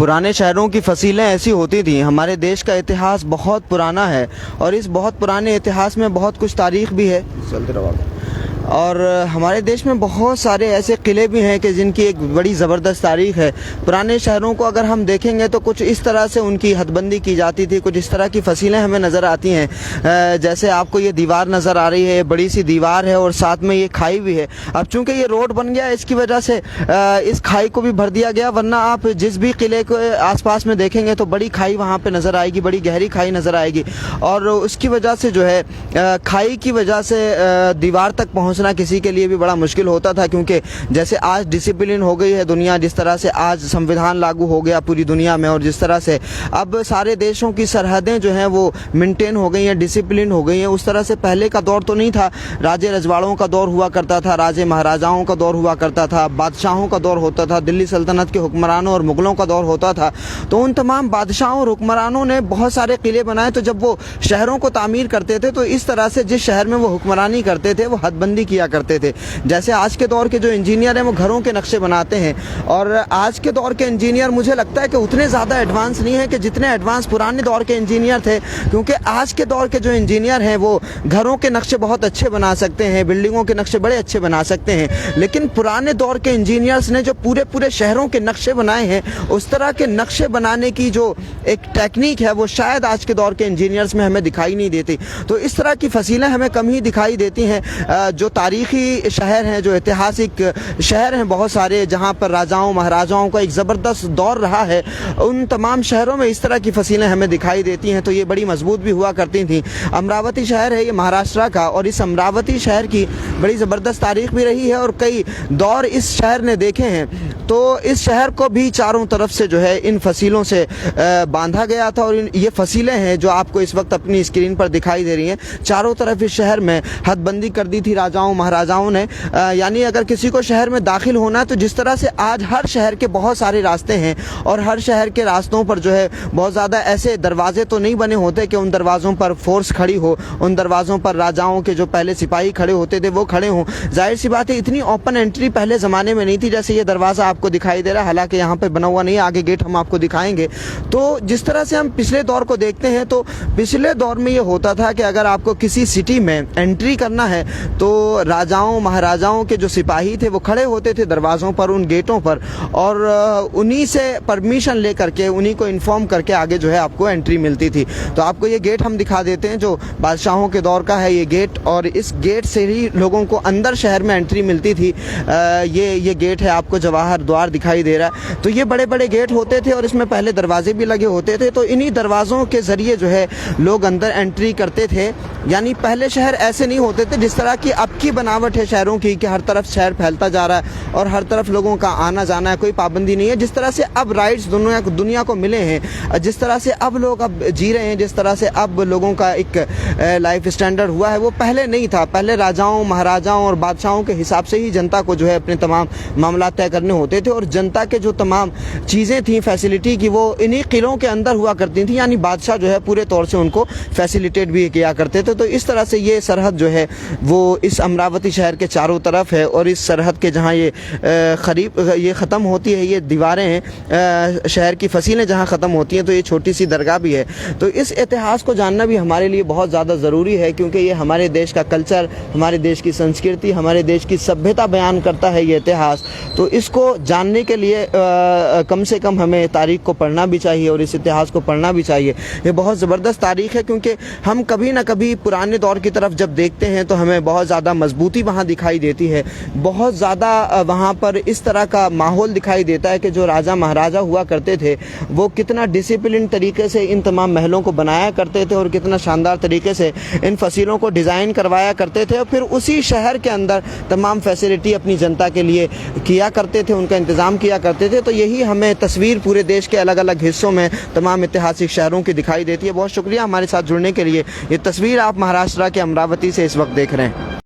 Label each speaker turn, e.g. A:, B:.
A: पुराने शहरों की फसीलें ऐसी होती थीं। हमारे देश का इतिहास बहुत पुराना है और इस बहुत पुराने इतिहास में बहुत कुछ तारीख भी है। चलते रहो। और हमारे देश में बहुत सारे ऐसे किले भी हैं कि जिनकी एक बड़ी ज़बरदस्त तारीख़ है। पुराने शहरों को अगर हम देखेंगे तो कुछ इस तरह से उनकी हदबंदी की जाती थी, कुछ इस तरह की फसीलें हमें नज़र आती हैं। जैसे आपको ये दीवार नज़र आ रही है, बड़ी सी दीवार है और साथ में ये खाई भी है। अब चूँकि ये रोड बन गया, इसकी वजह से इस खाई को भी भर दिया गया, वरना आप जिस भी किले के आसपास में देखेंगे तो बड़ी खाई वहाँ पे नज़र आएगी, बड़ी गहरी खाई नज़र आएगी। और उसकी वजह से जो है खाई की वजह से दीवार तक पहुँचना किसी के लिए भी बड़ा मुश्किल होता था, क्योंकि जैसे आज डिसिप्लिन हो गई है दुनिया, जिस तरह से आज संविधान लागू हो गया पूरी दुनिया में, और जिस तरह से अब सारे देशों की सरहदें जो हैं वो मेंटेन हो गई हैं, डिसिप्लिन हो गई हैं, उस तरह से पहले का दौर तो नहीं था। राजे रजवाड़ों का दौर हुआ करता था, राजे महाराजाओं का दौर हुआ करता था, बादशाहों का दौर होता था, दिल्ली सल्तनत के हुक्मरानों और मुगलों का दौर होता था। तो उन तमाम बादशाहों और हुक्मरानों ने बहुत सारे किले बनाए। तो जब वो शहरों को तामीर करते थे तो इस तरह से जिस शहर में वो हुक्मरानी करते थे वो हदबंदी किया करते थे। जैसे आज के दौर के जो इंजीनियर हैं वो घरों के नक्शे बनाते हैं, और आज के दौर के इंजीनियर मुझे लगता है कि उतने ज़्यादा एडवांस नहीं है कि जितने एडवांस पुराने दौर के इंजीनियर थे, क्योंकि आज के दौर के जो इंजीनियर हैं वो घरों के नक्शे बहुत अच्छे बना सकते हैं, बिल्डिंगों के नक्शे बड़े अच्छे बना सकते हैं। लेकिन पुराने दौर के इंजीनियर्स ने जो पूरे पूरे शहरों के नक्शे बनाए हैं, उस तरह के नक्शे बनाने की जो एक टेक्निक है वो शायद आज के दौर के इंजीनियर्स में हमें दिखाई नहीं देती। तो इस तरह की फसीलें हमें कम ही दिखाई देती हैं। जो तारीखी शहर हैं, जो ऐतिहासिक शहर हैं बहुत सारे, जहां पर राजाओं महाराजाओं का एक ज़बरदस्त दौर रहा है, उन तमाम शहरों में इस तरह की फसीलें हमें दिखाई देती हैं। तो ये बड़ी मजबूत भी हुआ करती थी। अमरावती शहर है ये महाराष्ट्र का, और इस अमरावती शहर की बड़ी ज़बरदस्त तारीख भी रही है और कई दौर इस शहर ने देखे हैं। तो इस शहर को भी चारों तरफ से जो है इन फसीलों से बांधा गया था, और ये फसीलें हैं जो आपको इस वक्त अपनी स्क्रीन पर दिखाई दे रही हैं। चारों तरफ इस शहर में हदबंदी कर दी थी राजाओं महाराजाओं ने। यानी अगर किसी को शहर में दाखिल होना है तो जिस तरह से आज हर शहर के बहुत सारे रास्ते हैं, और हर शहर के रास्तों पर जो है बहुत ज़्यादा ऐसे दरवाजे तो नहीं बने होते कि उन दरवाज़ों पर फोर्स खड़ी हो, उन दरवाज़ों पर राजाओं के जो पहले सिपाही खड़े होते थे वो खड़े हों। जाहिर सी बात है इतनी ओपन एंट्री पहले ज़माने में नहीं थी जैसे ये दरवाज़ा आपको दिखाई दे रहा है। हालांकि यहाँ पर बना हुआ नहीं है, आगे गेट हम आपको दिखाएंगे। तो जिस तरह से हम पिछले दौर को देखते हैं तो पिछले दौर में ये होता था कि अगर आपको किसी सिटी में एंट्री करना है तो राजाओं महाराजाओं के जो सिपाही थे वो खड़े होते थे दरवाज़ों पर, उन गेटों पर, और उन्हीं से परमिशन लेकर के, उन्हीं को इन्फॉर्म करके आगे जो है आपको एंट्री मिलती थी। तो आपको ये गेट हम दिखा देते हैं जो बादशाहों के दौर का है ये गेट, और इस गेट से ही लोगों को अंदर शहर में एंट्री मिलती थी। ये गेट है, आपको जवाहर द्वार दिखाई दे रहा है। तो ये बड़े बड़े गेट होते थे और इसमें पहले दरवाजे भी लगे होते थे। तो इन्हीं दरवाज़ों के ज़रिए जो है लोग अंदर एंट्री करते थे। यानी पहले शहर ऐसे नहीं होते थे जिस तरह की अब की बनावट है शहरों की, कि हर तरफ शहर फैलता जा रहा है और हर तरफ लोगों का आना जाना है, कोई पाबंदी नहीं है। जिस तरह से अब राइट्स दुनिया को मिले हैं, जिस तरह से अब लोग अब जी रहे हैं, जिस तरह से अब लोगों का एक लाइफ स्टैंडर्ड हुआ है वो पहले नहीं था। पहले राजाओं महाराजाओं और बादशाहों के हिसाब से ही जनता को जो है अपने तमाम मामला तय करने होते थे, और जनता के जो तमाम चीज़ें थी फैसिलिटी की वो इन्हीं किलों के अंदर हुआ करती थी। यानी बादशाह जो है पूरे तौर से उनको फैसिलिटेट भी किया करते थे। तो इस तरह से ये सरहद जो है वो इस अमरावती शहर के चारों तरफ है, और इस सरहद के जहाँ ये ये ख़त्म होती है, ये दीवारें हैं शहर की फसीलें जहाँ ख़त्म होती हैं, तो ये छोटी सी दरगाह भी है। तो इस इतिहास को जानना भी हमारे लिए बहुत ज़्यादा ज़रूरी है, क्योंकि ये हमारे देश का कल्चर, हमारे देश की संस्कृति, हमारे देश की सभ्यता बयान करता है ये इतिहास। तो इसको जानने के लिए कम से कम हमें तारीख़ को पढ़ना भी चाहिए और इस इतिहास को पढ़ना भी चाहिए। ये बहुत ज़बरदस्त तारीख़ है, क्योंकि हम कभी ना कभी पुराने दौर की तरफ जब देखते हैं तो हमें बहुत ज़्यादा मजबूती वहाँ दिखाई देती है, बहुत ज़्यादा वहाँ पर इस तरह का माहौल दिखाई देता है कि जो राजा महाराजा हुआ करते थे वो कितना डिसिप्लिन तरीके से इन तमाम महलों को बनाया करते थे और कितना शानदार तरीके से इन फसीलों को डिज़ाइन करवाया करते थे, और फिर उसी शहर के अंदर तमाम फैसिलिटी अपनी जनता के लिए किया करते थे, उनका इंतज़ाम किया करते थे। तो यही हमें तस्वीर पूरे देश के अलग अलग हिस्सों में तमाम ऐतिहासिक शहरों की दिखाई देती है। बहुत शुक्रिया हमारे साथ जुड़ने के लिए। ये तस्वीर आप महाराष्ट्र के अमरावती से इस वक्त देख रहे हैं।